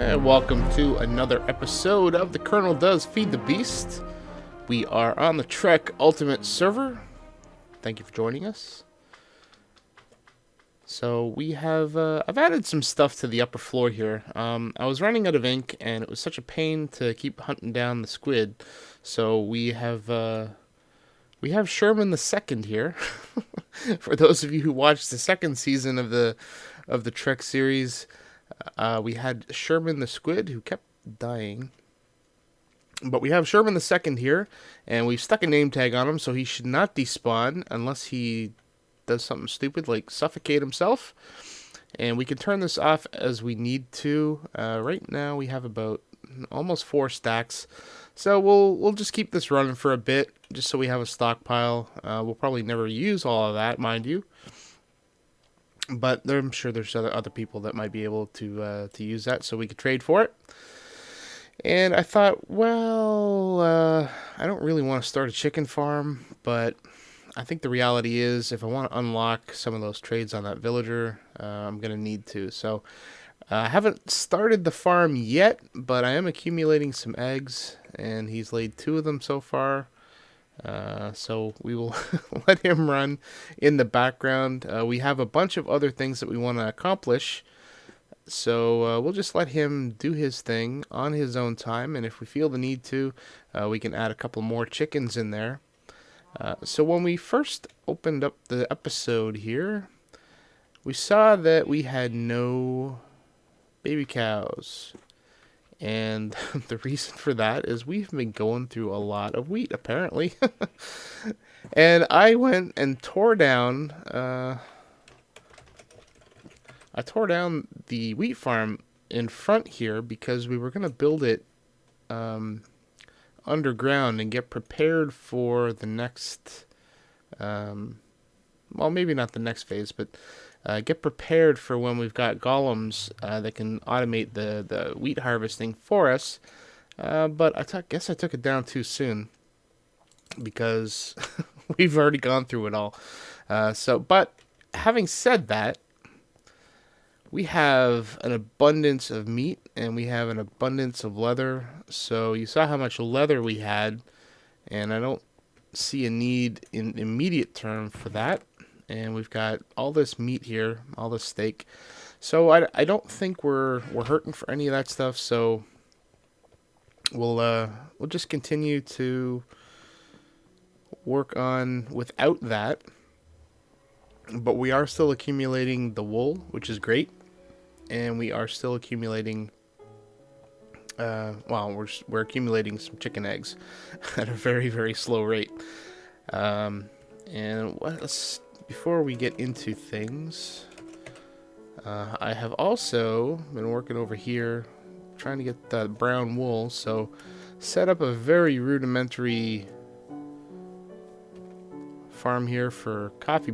And welcome to another episode of The Colonel Does Feed the Beast. We are on the Trek Ultimate server. Thank you for joining us. So we have, I've added some stuff to the upper floor here. I was running out of ink and it was such a pain to keep hunting down the squid. So we have Sherman the Second here. For those of you who watched the second season of the Trek series, we had Sherman the Squid, who kept dying. But we have Sherman the Second here, and we've stuck a name tag on him, so he should not despawn unless he does something stupid like suffocate himself. And we can turn this off as we need to. Right now we have about almost 4 stacks. So we'll just keep this running for a bit, just so we have a stockpile. We'll probably never use all of that, mind you. But I'm sure there's other people that might be able to use that, so we could trade for it. And I thought, well, I don't really want to start a chicken farm, but I think the reality is if I want to unlock some of those trades on that villager, I'm going to need to. So I haven't started the farm yet, but I am accumulating some eggs, and he's laid 2 of them so far. So we will let him run in the background. We have a bunch of other things that we want to accomplish. So we'll just let him do his thing on his own time. And if we feel the need to, we can add a couple more chickens in there. So when we first opened up the episode here, we saw that we had no baby cows. And the reason for that is we've been going through a lot of wheat, apparently. And I went and tore down the wheat farm in front here because we were going to build it underground and get prepared for the next, well, maybe not the next phase, but get prepared for when we've got golems that can automate the wheat harvesting for us. But I guess I took it down too soon because we've already gone through it all. But having said that, we have an abundance of meat and we have an abundance of leather. So you saw how much leather we had, and I don't see a need in immediate term for that. And we've got all this meat here, all this steak. So I don't think we're hurting for any of that stuff. So we'll just continue to work on without that. But we are still accumulating the wool, which is great. And we are still accumulating we're accumulating some chicken eggs at a very, very slow rate. Before we get into things, I have also been working over here trying to get that brown wool, so set up a very rudimentary farm here for cocoa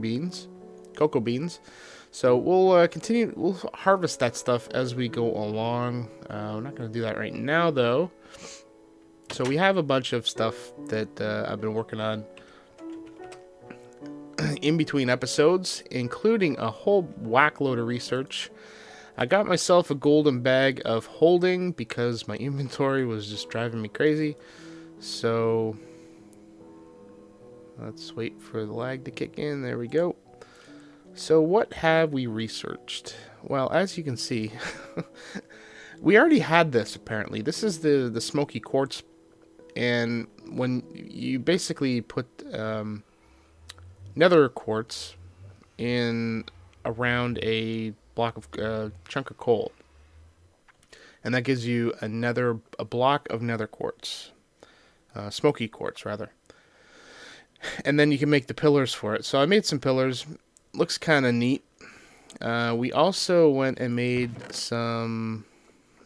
beans. So we'll harvest that stuff as we go along. We're not going to do that right now, though. So we have a bunch of stuff that I've been working on in between episodes, including a whole whack load of research. I got myself a golden bag of holding because my inventory was just driving me crazy. So let's wait for the lag to kick in. There we go. So what have we researched? Well, as you can see, we already had this apparently. This is the smoky quartz, and when you basically put nether quartz in around a block of chunk of coal, and that gives you a block of nether quartz, smoky quartz rather, and then you can make the pillars for it. So I made some pillars. Looks kind of neat. We also went and made some,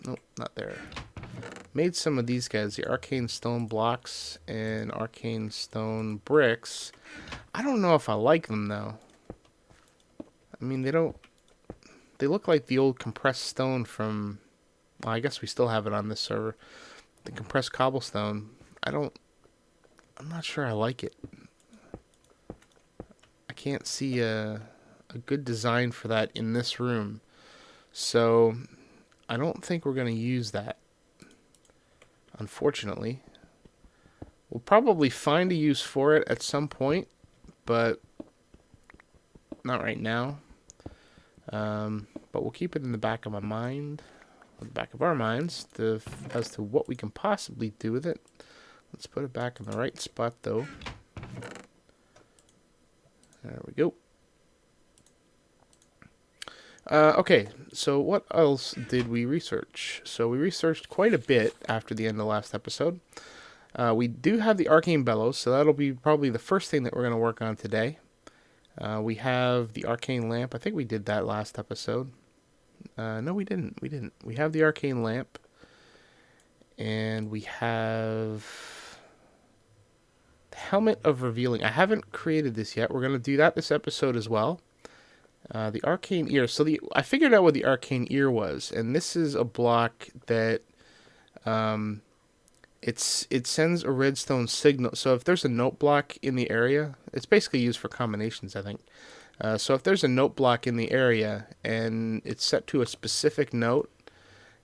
nope, not there. Made some of these guys, the arcane stone blocks and arcane stone bricks. I don't know if I like them though. I mean, they look like the old compressed stone from, well, I guess we still have it on this server. The compressed cobblestone. I'm not sure I like it. I can't see a good design for that in this room. So I don't think we're going to use that, unfortunately. We'll probably find a use for it at some point, but not right now. But we'll keep it in the back of my mind, or the back of our minds, as to what we can possibly do with it. Let's put it back in the right spot, though. There we go. Okay, so what else did we research? So we researched quite a bit after the end of the last episode. We do have the arcane bellows, so that'll be probably the first thing that we're going to work on today. We have the arcane lamp. I think we did that last episode. No, we didn't. We have the arcane lamp. And we have the helmet of revealing. I haven't created this yet. We're going to do that this episode as well. The arcane ear. So I figured out what the arcane ear was. And this is a block that it sends a redstone signal. So if there's a note block in the area, it's basically used for combinations, I think. So if there's a note block in the area and it's set to a specific note,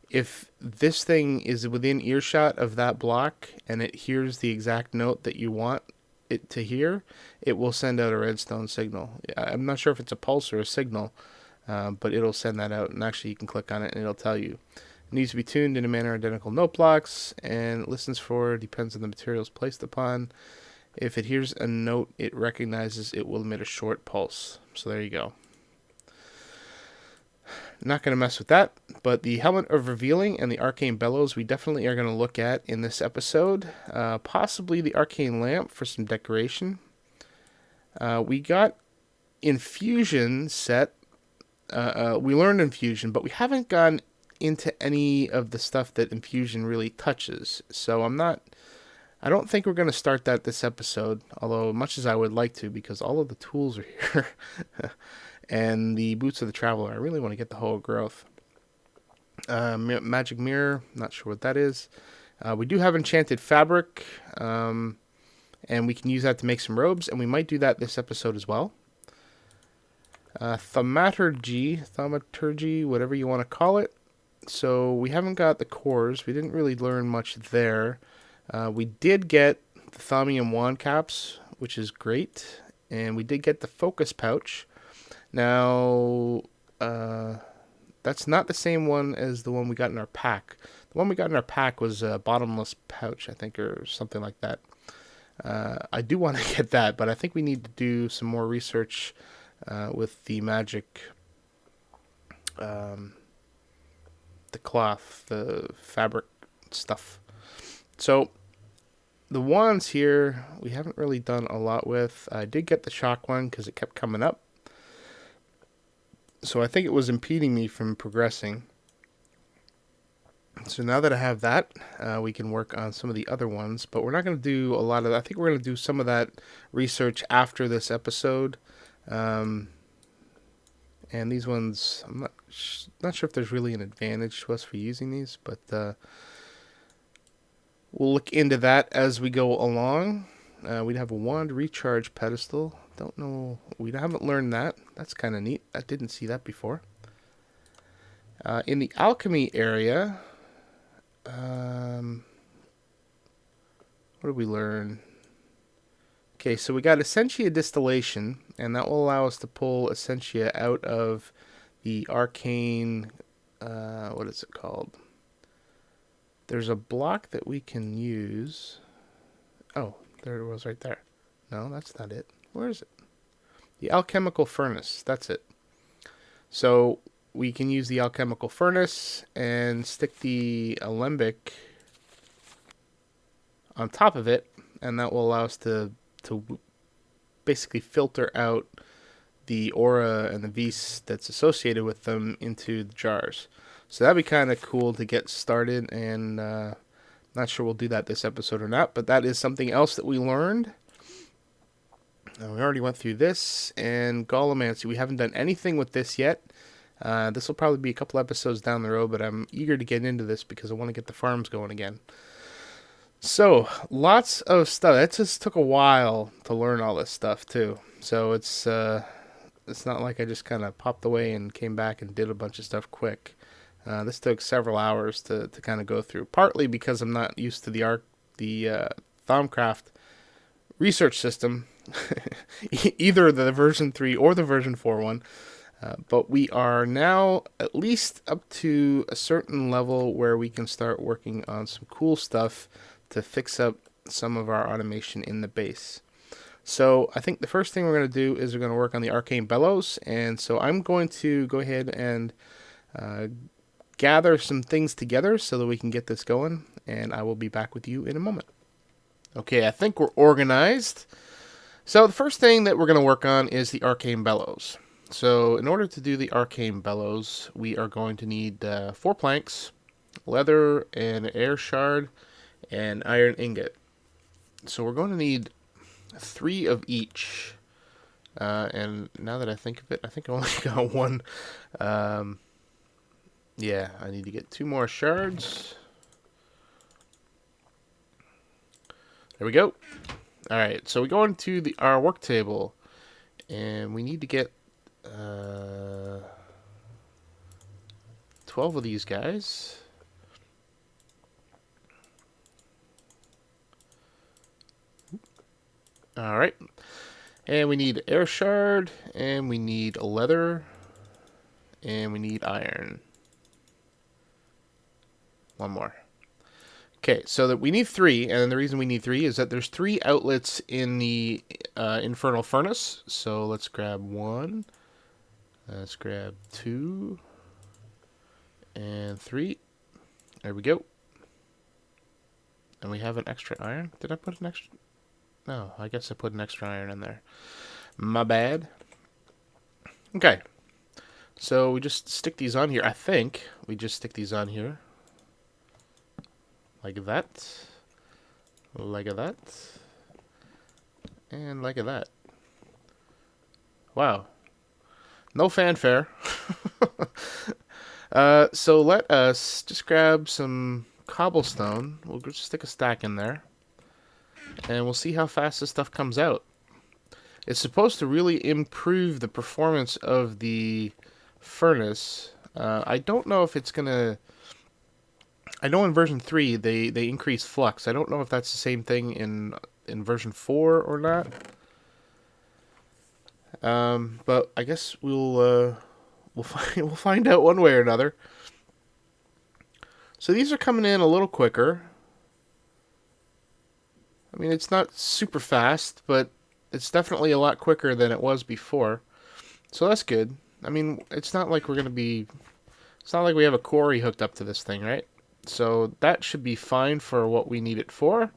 if this thing is within earshot of that block and it hears the exact note that you want it to hear, it will send out a redstone signal. I'm not sure if it's a pulse or a signal, but it'll send that out. And actually, you can click on it and it'll tell you. It needs to be tuned in a manner identical note blocks, and it listens for, depends on the materials placed upon. If it hears a note it recognizes, it will emit a short pulse. So there you go. Not going to mess with that, but the helmet of revealing and the arcane bellows we definitely are going to look at in this episode. Possibly the arcane lamp for some decoration. We got infusion set. We learned infusion, but we haven't gone into any of the stuff that infusion really touches. So I don't think we're going to start that this episode, although much as I would like to, because all of the tools are here. And the boots of the traveler, I really want to get the whole growth. Magic mirror, not sure what that is. We do have enchanted fabric, and we can use that to make some robes, and we might do that this episode as well. Thaumaturgy, whatever you want to call it. So we haven't got the cores. We didn't really learn much there. We did get the Thaumium wand caps, which is great, and we did get the focus pouch. Now, that's not the same one as the one we got in our pack. The one we got in our pack was a bottomless pouch, I think, or something like that. I do want to get that, but I think we need to do some more research with the magic, the cloth, the fabric stuff. So, the wands here, we haven't really done a lot with. I did get the shock one because it kept coming up. So I think it was impeding me from progressing. So now that I have that, we can work on some of the other ones. But we're not going to do a lot of that. I think we're going to do some of that research after this episode. And these ones, I'm not sure if there's really an advantage to us for using these. But we'll look into that as we go along. We'd have a wand recharge pedestal. Don't know. We haven't learned that. That's kind of neat. I didn't see that before. In the alchemy area, what did we learn? Okay, so we got Essentia distillation, and that will allow us to pull Essentia out of the arcane. What is it called? There's a block that we can use. Oh, there it was right there. No, that's not it. Where is it? The alchemical furnace. That's it. So we can use the alchemical furnace and stick the alembic on top of it, and that will allow us to basically filter out the aura and the vis that's associated with them into the jars. So that'd be kind of cool to get started, and not sure we'll do that this episode or not, but that is something else that we learned. We already went through this, and Golemancy. We haven't done anything with this yet. This will probably be a couple episodes down the road, but I'm eager to get into this because I want to get the farms going again. So, lots of stuff. That just took a while to learn all this stuff, too. So, it's not like I just kind of popped away and came back and did a bunch of stuff quick. This took several hours to kind of go through, partly because I'm not used to the Thaumcraft research system, either the version 3 or the version 4 one. But we are now at least up to a certain level where we can start working on some cool stuff to fix up some of our automation in the base. So I think the first thing we're going to do is we're going to work on the arcane bellows. And so I'm going to go ahead and gather some things together so that we can get this going. And I will be back with you in a moment. Okay, I think we're organized. So the first thing that we're going to work on is the arcane bellows. So in order to do the arcane bellows, we are going to need 4 planks, leather, and air shard, and iron ingot. So we're going to need 3 of each. And now that I think of it, I think I only got 1. Yeah, I need to get 2 more shards. There we go. Alright, so we go into our work table, and we need to get 12 of these guys. Alright, and we need air shard, and we need leather, and we need iron. 1 more. Okay, so that we need 3, and the reason we need 3 is that there's 3 outlets in the infernal furnace. So let's grab 1, let's grab 2, and 3. There we go. And we have an extra iron. Did I put an extra? No, I guess I put an extra iron in there. My bad. Okay, so we just stick these on here. I think we just stick these on here. Like that, like that, and like that. Wow. No fanfare. So let us just grab some cobblestone. We'll just stick a stack in there. And we'll see how fast this stuff comes out. It's supposed to really improve the performance of the furnace. I don't know if it's going to... I know in version 3 they increase flux. I don't know if that's the same thing in version 4 or not. But I guess we'll find out one way or another. So these are coming in a little quicker. I mean, it's not super fast, but it's definitely a lot quicker than it was before. So that's good. I mean, it's not like we're going to be... It's not like we have a quarry hooked up to this thing, right? So that should be fine for what we need it for.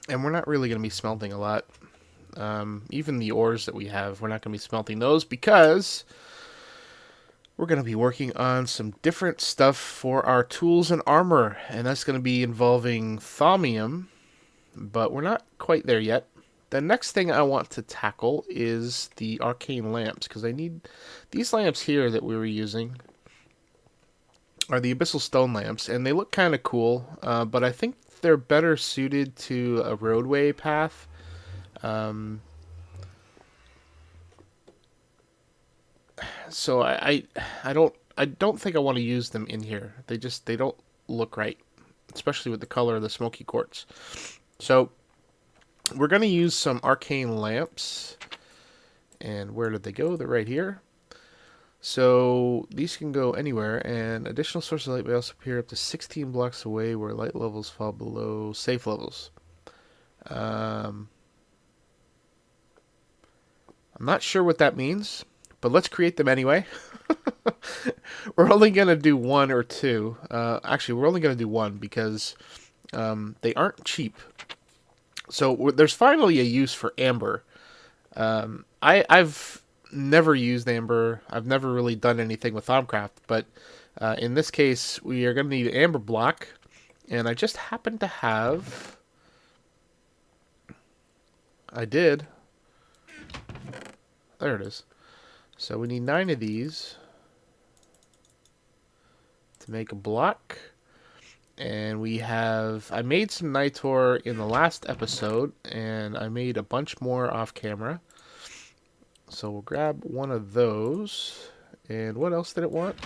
And we're not really going to be smelting a lot. Even the ores that we have, we're not going to be smelting those because we're going to be working on some different stuff for our tools and armor. And that's going to be involving thaumium, but we're not quite there yet. The next thing I want to tackle is the arcane lamps, because I need these lamps here that we were using are the abyssal stone lamps, and they look kind of cool, but I think they're better suited to a roadway path. So I don't think I want to use them in here. They don't look right, especially with the color of the smoky quartz. So we're going to use some arcane lamps, and where did they go? They're right here. So these can go anywhere, and additional sources of light may also appear up to 16 blocks away where light levels fall below safe levels. I'm not sure what that means, but let's create them anyway. We're only going to do 1 or 2. Actually, we're only going to do 1 because they aren't cheap. So there's finally a use for amber. I've never used amber. I've never really done anything with Thaumcraft, but in this case, we are going to need an amber block, and I just happen to have... I did. There it is. So we need 9 of these to make a block. And we have... I made some Nitor in the last episode, and I made a bunch more off camera. So we'll grab 1 of those. And what else did it want?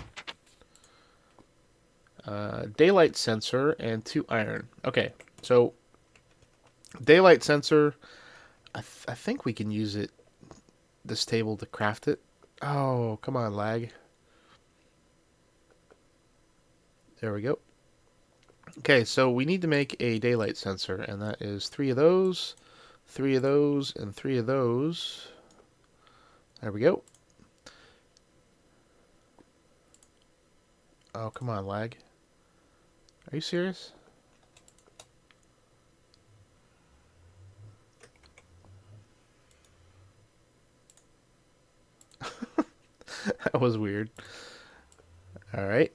Daylight sensor, and 2 iron. Okay, so daylight sensor, I think we can use it, this table, to craft it. Oh, come on, lag. There we go. Okay, so we need to make a daylight sensor, and that is 3 of those, 3 of those, and 3 of those. There we go. Oh, come on, lag. Are you serious? That was weird. Alright.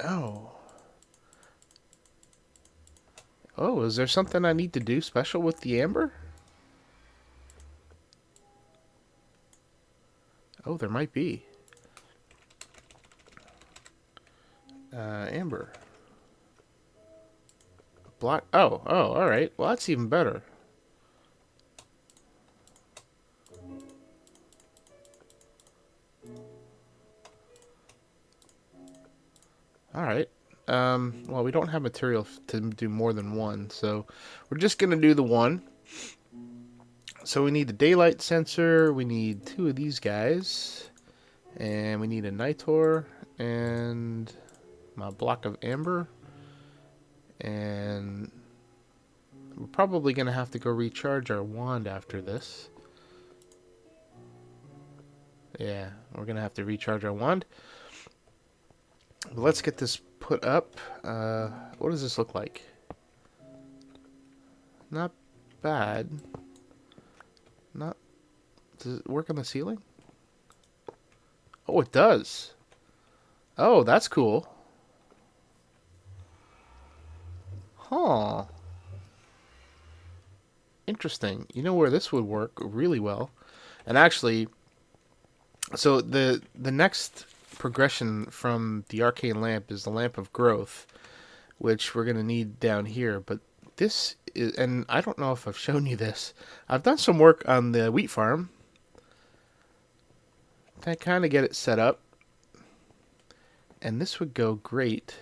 Oh. Oh, is there something I need to do special with the amber? Oh, there might be. Amber. Black. Oh, alright. Well, that's even better. Alright. Well, we don't have material to do more than one, so we're just going to do the one. So we need the daylight sensor, we need 2 of these guys, and we need a nitor, and my block of amber, and we're probably going to have to go recharge our wand after this. Yeah, we're going to have to recharge our wand. But let's get this put up. What does this look like? Not bad. Not... Does it work on the ceiling? Oh, it does. Oh, that's cool. Huh. Interesting. You know where this would work really well? And actually, so the next progression from the arcane lamp is the lamp of growth, which we're going to need down here. But this is, and I don't know if I've shown you this, I've done some work on the wheat farm to kind of get it set up, and this would go great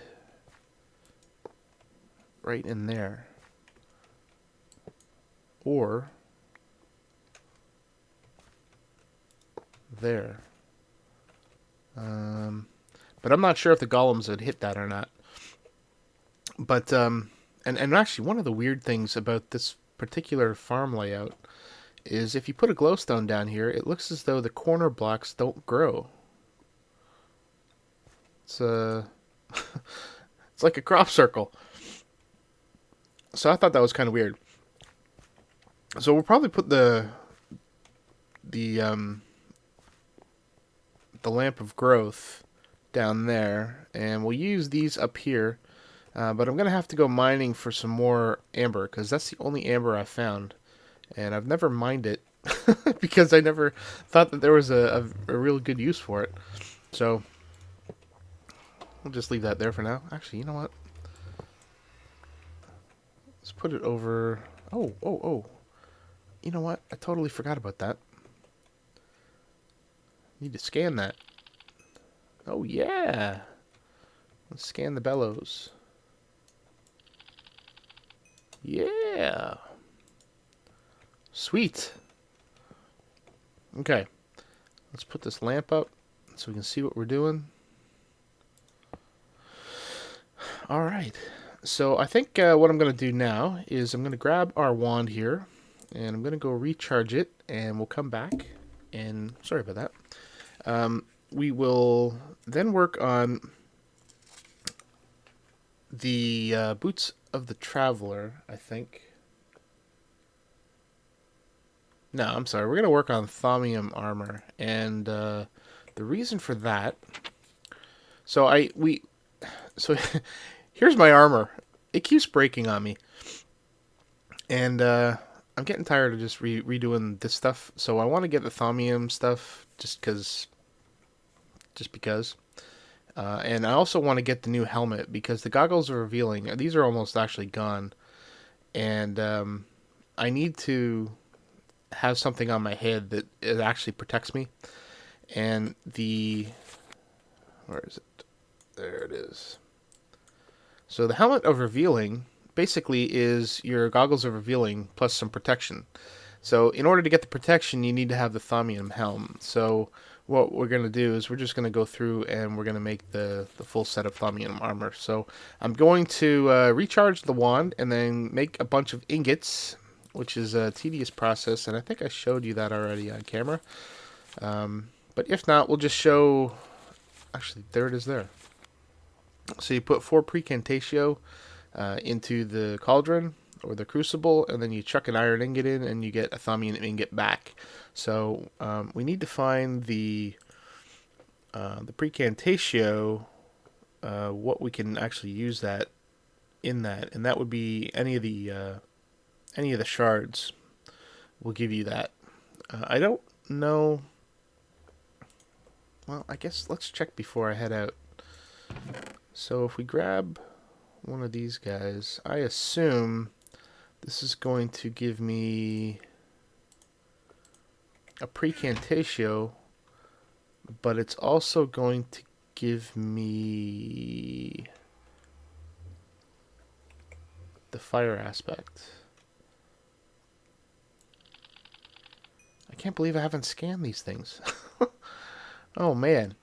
right in there, or there. But I'm not sure if the golems would hit that or not. But and actually, one of the weird things about this particular farm layout is if you put a glowstone down here, it looks as though the corner blocks don't grow. It's it's like a crop circle. So I thought that was kind of weird. So we'll probably put the lamp of growth down there, and we'll use these up here. But I'm gonna have to go mining for some more amber, because that's the only amber I found, and I've never mined it because I never thought that there was a real good use for it. So we'll just leave that there for now. Actually, you know what? Let's put it over. Oh. You know what? I totally forgot about that. Need to scan that. Oh, yeah. Let's scan the bellows. Yeah. Sweet. Okay. Let's put this lamp up so we can see what we're doing. Alright. So I think what I'm going to do now is I'm going to grab our wand here, and I'm going to go recharge it, and we'll come back. And sorry about that. We will then work on the boots of the traveler, I think. No, I'm sorry. We're going to work on Thaumium armor, and the reason for that. So here's my armor. It keeps breaking on me, and I'm getting tired of just redoing this stuff. So I want to get the Thaumium stuff just because. And I also want to get the new helmet because the goggles are revealing. These are almost actually gone, and I need to have something on my head that it actually protects me. And where is it? There it is. So the helmet of revealing basically is your goggles of revealing plus some protection. So in order to get the protection, you need to have the Thaumium helm. So what we're going to do is we're just going to go through and we're going to make the full set of Thaumium armor. So I'm going to recharge the wand and then make a bunch of ingots, which is a tedious process, and I think I showed you that already on camera. But if not, we'll just show... Actually, there it is there. So you put 4 precantatio into the cauldron or the crucible, and then you chuck an iron ingot in, and you get a Thaumium ingot back. So we need to find the precantatio, what we can actually use that in that, and that would be any of the shards will give you that. I don't know. Well, I guess let's check before I head out. So if we grab one of these guys, I assume this is going to give me a precantatio, but it's also going to give me the fire aspect. I can't believe I haven't scanned these things. Oh man.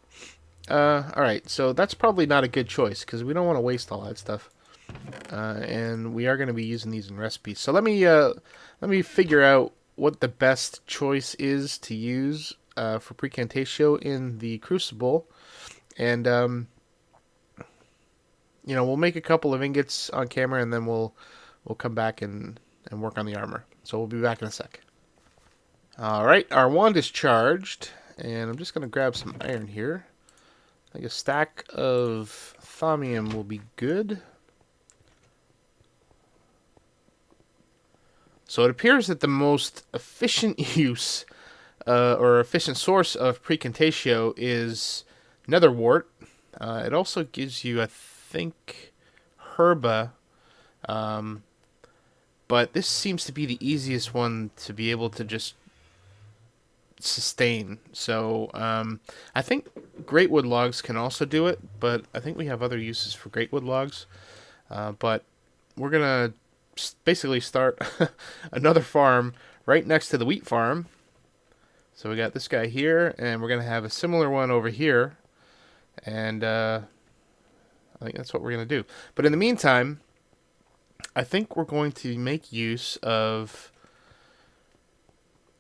Alright, so that's probably not a good choice because we don't want to waste all that stuff. And we are going to be using these in recipes. So let me figure out what the best choice is to use for precantatio in the crucible. And you know, we'll make a couple of ingots on camera, and then we'll come back and work on the armor. So we'll be back in a sec. Alright, our wand is charged, and I'm just going to grab some iron here. I think a stack of Thaumium will be good. So it appears that the most efficient use or efficient source of precantatio is netherwort. It also gives you, I think, herba. But this seems to be the easiest one to be able to just sustain. So I think great wood logs can also do it, but I think we have other uses for great wood logs. But we're gonna basically start another farm right next to the wheat farm. So we got this guy here, and we're gonna have a similar one over here, and I think that's what we're gonna do. But in the meantime, I think we're going to make use of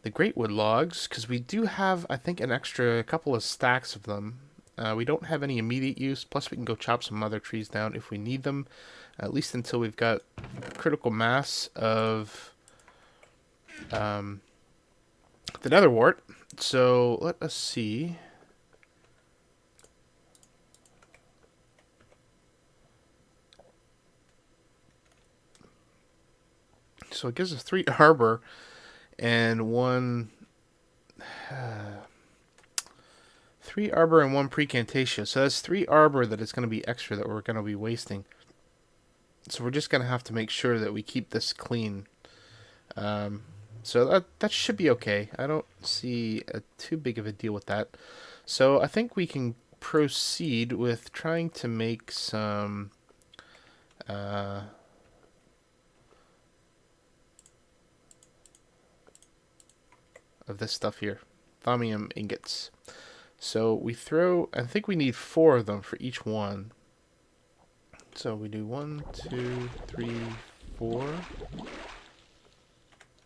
the great wood logs, because we do have, I think, an extra couple of stacks of them. We don't have any immediate use, plus we can go chop some other trees down if we need them, at least until we've got a critical mass of the netherwort. So let us see. So it gives us 3 arbor and 3 arbor and 1 precantatio. So that's 3 arbor that is going to be extra that we're going to be wasting. So we're just going to have to make sure that we keep this clean. So that should be okay. I don't see too big of a deal with that. So I think we can proceed with trying to make some of this stuff here, Thaumium ingots. So we throw, I think we need 4 of them for each one. So we do 1, 2, 3, 4,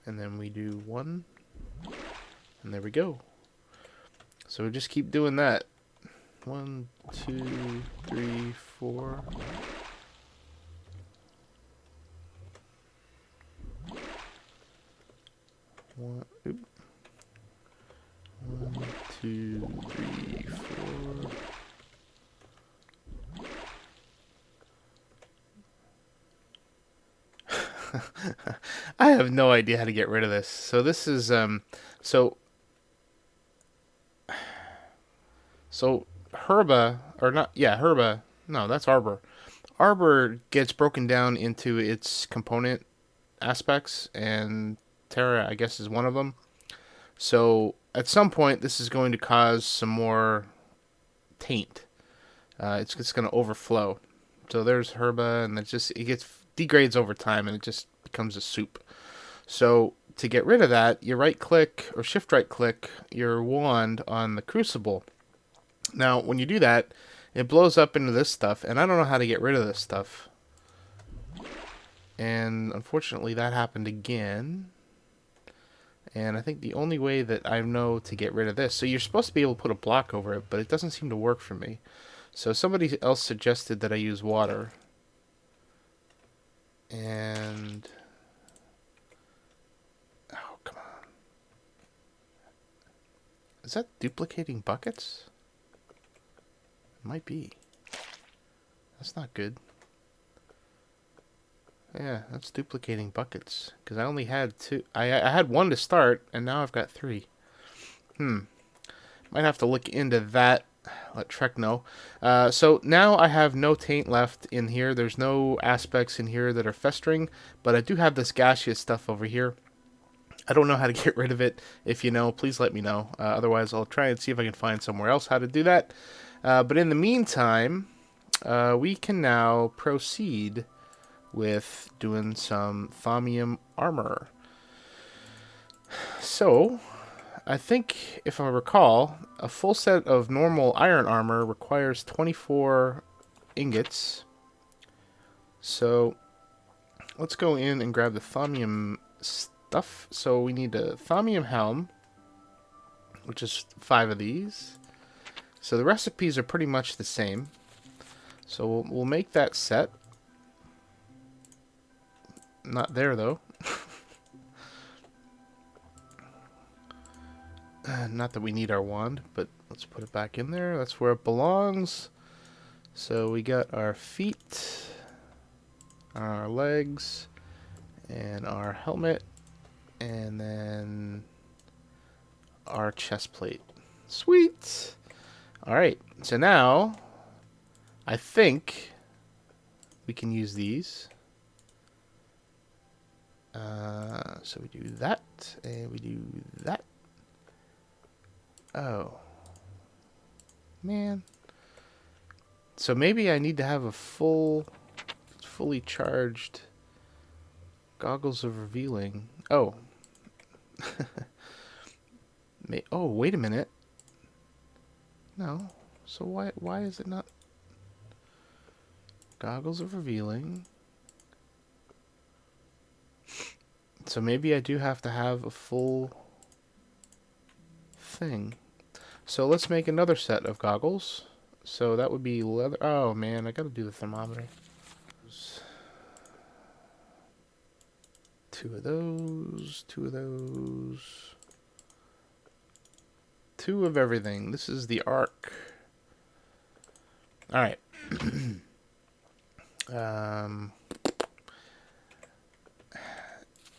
and then we do 1, and there we go. So we just keep doing that. 1, 2, 3, 4. One, 2, 3, 4. I have no idea how to get rid of this. So this is so herba, or not, yeah, herba, no, that's arbor. Arbor gets broken down into its component aspects, and Terra, I guess, is one of them. So at some point this is going to cause some more taint. it's just going to overflow. So there's herba, and it gets degrades over time, and it just becomes a soup. So to get rid of that, you right click or shift right click your wand on the crucible. Now when you do that, it blows up into this stuff, and I don't know how to get rid of this stuff. And unfortunately that happened again. And I think the only way that I know to get rid of this, so you're supposed to be able to put a block over it, but it doesn't seem to work for me. So somebody else suggested that I use water. And oh, come on. Is that duplicating buckets? It might be. That's not good. Yeah, that's duplicating buckets. Because I only had 2. I had 1 to start, and now I've got 3. Might have to look into that. Let Trec know. So now I have no taint left in here. There's no aspects in here that are festering. But I do have this gaseous stuff over here. I don't know how to get rid of it. If you know, please let me know. Otherwise, I'll try and see if I can find somewhere else how to do that. But in the meantime, we can now proceed with doing some Thaumium armor. So, I think, if I recall, a full set of normal iron armor requires 24 ingots. So, let's go in and grab the Thaumium stuff. So, we need a Thaumium helm, which is 5 of these. So, the recipes are pretty much the same. So, we'll make that set. Not there, though. Not that we need our wand, but let's put it back in there. That's where it belongs. So we got our feet, our legs, and our helmet, and then our chest plate. Sweet! Alright, so now I think we can use these. So we do that, and we do that. Oh. Man. So maybe I need to have a fully charged goggles of revealing. Oh. Oh, wait a minute. No. So why is it not goggles of revealing? So maybe I do have to have a full thing. So let's make another set of goggles. So that would be leather. Oh man, I gotta do the thermometer. 2 of those, 2 of those. 2 of everything. This is the arc. Alright.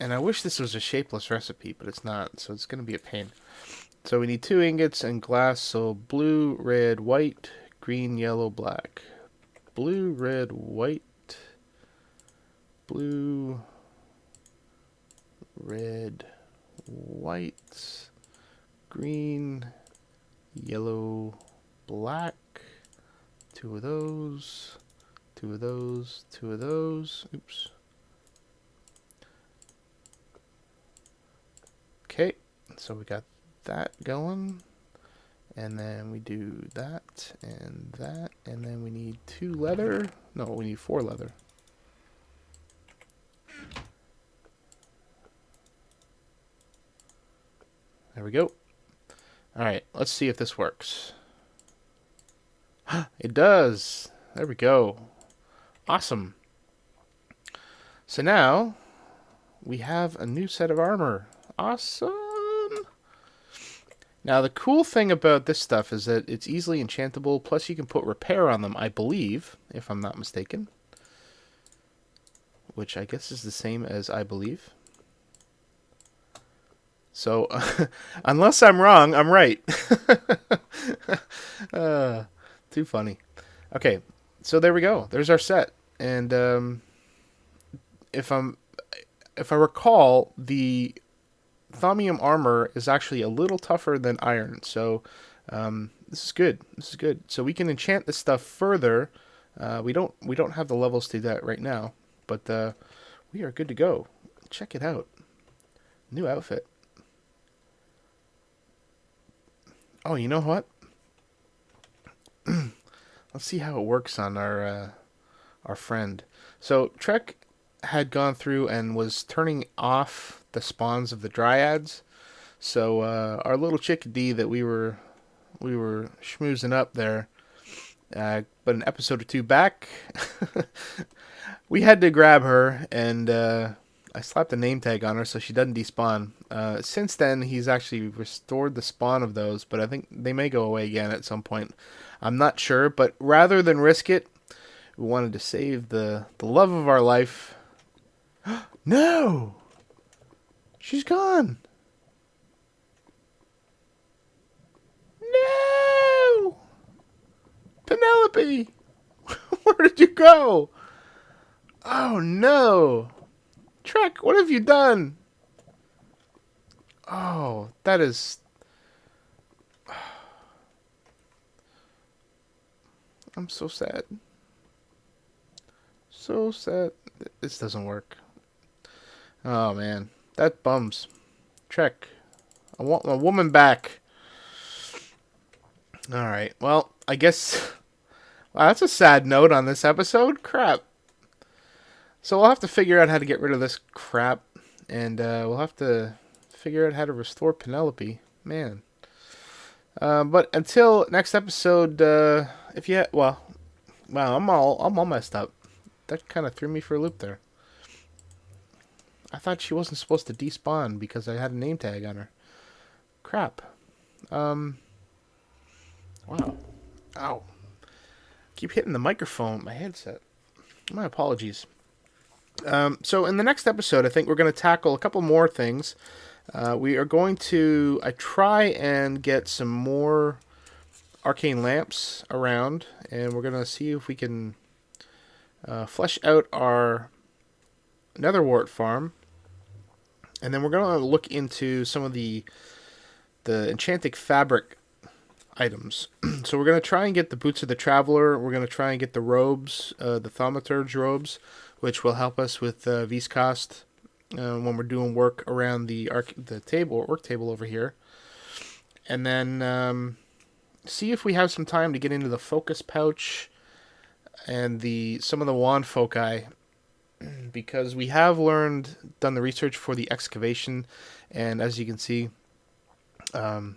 And I wish this was a shapeless recipe, but it's not, so it's going to be a pain. So we need 2 ingots and glass, so blue, red, white, green, yellow, black. Blue, red, white, blue, red, white, green, yellow, black. 2 of those, 2 of those, 2 of those. Oops. Okay, so we got that going, and then we do that, and then we need 2 leather. No, we need 4 leather. There we go. Alright, let's see if this works. It does! There we go. Awesome. So now, we have a new set of armor. Awesome! Now, the cool thing about this stuff is that it's easily enchantable, plus you can put repair on them, I believe, if I'm not mistaken. Which I guess is the same as I believe. So, unless I'm wrong, I'm right. Too funny. Okay, so there we go. There's our set. And if I recall, the Thaumium armor is actually a little tougher than iron, so This is good. This is good. So we can enchant this stuff further. We don't have the levels to do that right now, but we are good to go. Check it out. New outfit. Oh, you know what? Let's see how it works on our friend. So Trek had gone through and was turning off the spawns of the dryads. So our little chickadee that we were schmoozing up there, but an episode or two back, we had to grab her, and I slapped a name tag on her so she doesn't despawn. Since then, he's actually restored the spawn of those, but I think they may go away again at some point. I'm not sure, but rather than risk it, we wanted to save the love of our life. No! She's gone! No! Penelope! Where did you go? Oh no! Trek, what have you done? Oh, that is... I'm so sad. So sad. This doesn't work. Oh man, that bums. Trek, I want my woman back. Alright, well, I guess... Wow, that's a sad note on this episode. Crap. So we'll have to figure out how to get rid of this crap. And we'll have to figure out how to restore Penelope. Man. But until next episode, if you... Well, wow, I'm all messed up. That kind of threw me for a loop there. I thought she wasn't supposed to despawn because I had a name tag on her. Crap. Wow. Ow. Keep hitting the microphone with my headset. My apologies. So in the next episode, I think we're going to tackle a couple more things. We are going to try and get some more arcane lamps around, and we're going to see if we can flesh out our netherwart farm. And then we're going to look into some of the enchanted fabric items. So we're going to try and get the Boots of the Traveler. We're going to try and get the robes, the Thaumaturge robes, which will help us with Viscost when we're doing work around the work table over here. And then see if we have some time to get into the focus pouch and some of the wand foci, because we have done the research for the excavation, and as you can see, well,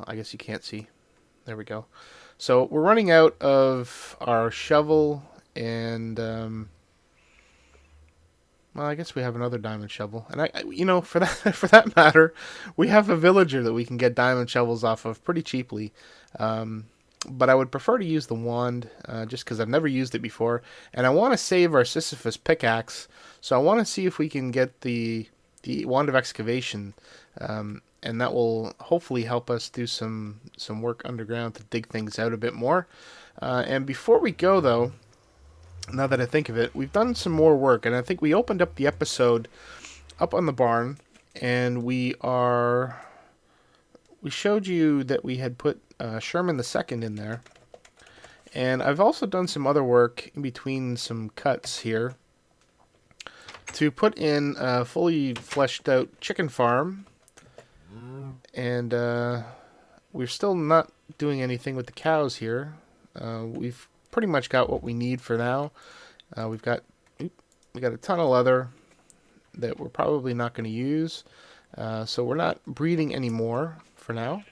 I guess you can't see. There we go. So we're running out of our shovel, and well, I guess we have another diamond shovel, and for that matter, we have a villager that we can get diamond shovels off of pretty cheaply. But I would prefer to use the wand, just because I've never used it before, and I want to save our Sisyphus pickaxe. So I want to see if we can get the wand of excavation, and that will hopefully help us do some work underground to dig things out a bit more. And before we go, though, now that I think of it, we've done some more work, and I think we opened up the episode up on the barn, and we showed you that we had put Sherman II in there, and I've also done some other work in between some cuts here to put in a fully fleshed out chicken farm, and we're still not doing anything with the cows here. We've pretty much got what we need for now. We got a ton of leather that we're probably not going to use, so we're not breeding anymore for now.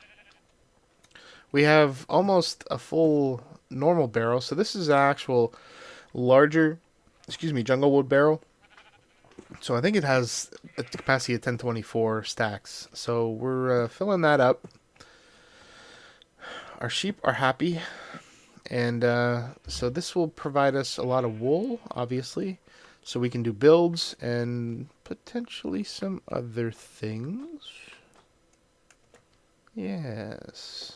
We have almost a full normal barrel, so this is an actual larger, jungle wood barrel. So I think it has a capacity of 1024 stacks. So we're filling that up. Our sheep are happy, and so this will provide us a lot of wool, obviously, so we can do builds and potentially some other things. Yes.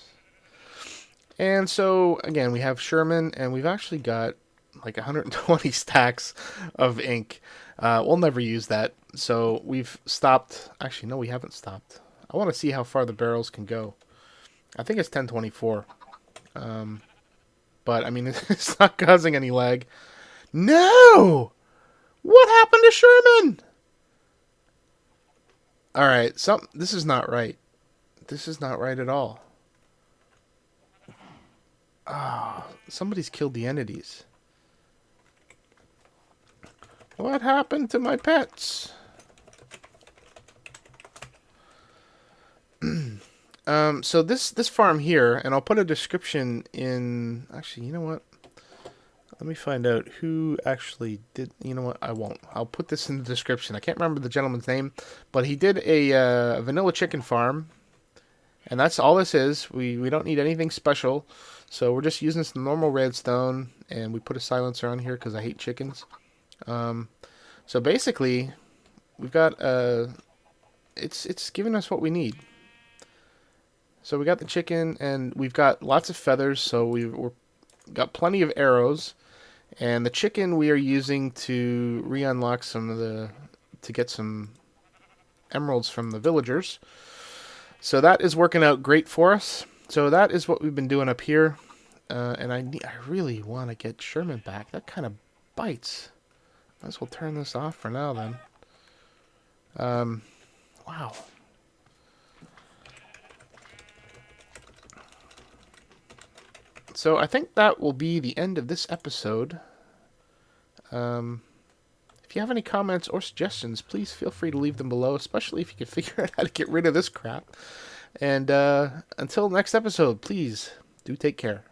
And so, again, we have Sherman, and we've actually got like 120 stacks of ink. We'll never use that, so we've stopped. Actually, no, we haven't stopped. I want to see how far the barrels can go. I think it's 1024. But, I mean, it's not causing any lag. No! What happened to Sherman? Alright, this is not right. This is not right at all. Ah, oh, somebody's killed the entities. What happened to my pets? So this farm here, and I'll put a description in... Actually, you know what? Let me find out who actually did... You know what? I won't. I'll put this in the description. I can't remember the gentleman's name, but he did a vanilla chicken farm, and that's all this is. We don't need anything special, so we're just using some normal redstone, and we put a silencer on here because I hate chickens. So basically, we've got... It's giving us what we need. So we got the chicken, and we've got lots of feathers, so we've got plenty of arrows. And the chicken we are using to re-unlock to get some emeralds from the villagers. So that is working out great for us. So that is what we've been doing up here. And I really want to get Sherman back. That kind of bites. Might as well turn this off for now then. Wow. So I think that will be the end of this episode. If you have any comments or suggestions, please feel free to leave them below, especially if you can figure out how to get rid of this crap. And until next episode, please do take care.